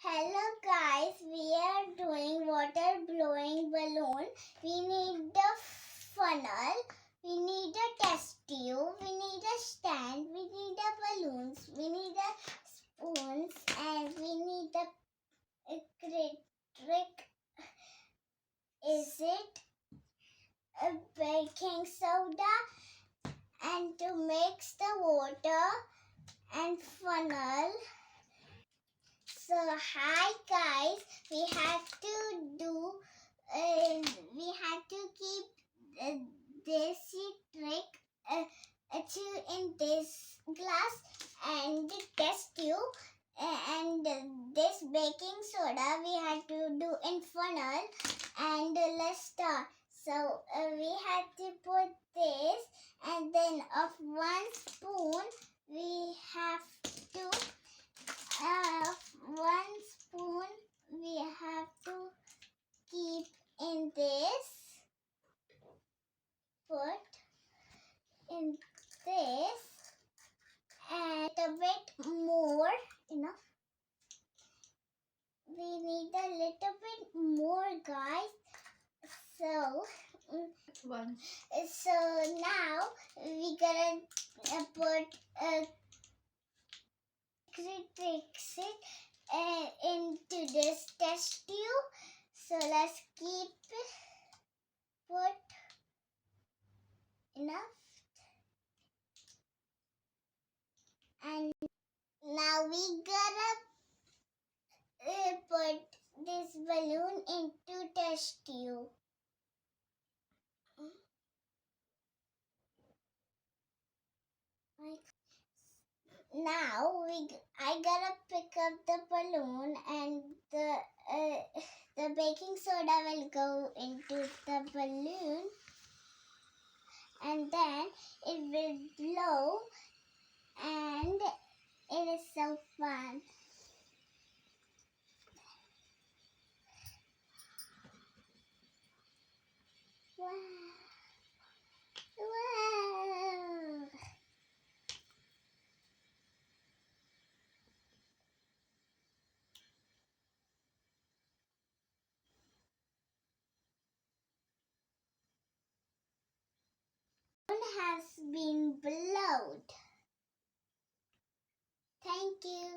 Hello guys, we are doing water blowing balloon. We need the funnel, we need a test tube, we need a stand, we need the balloons, we need the spoons, and we need the Citric. Is it a baking soda? And to mix the water and funnel. So hi guys, we have to do, we have to keep this Citric in this glass and test tube, and this baking soda we have to do in funnel, and let's start. So we have to put this, and then of 1 spoon we have to 1 spoon we have to keep in this, put in this, and a bit more, we need a little bit more guys. So so now we gonna put a critics into this test tube. So let's keep put enough, and now we gotta put this balloon into test tube. Now I gotta pick up the balloon, and the baking soda will go into the balloon, and then it will blow, and it is so fun. Wow! Wow! Has been blown. Thank you.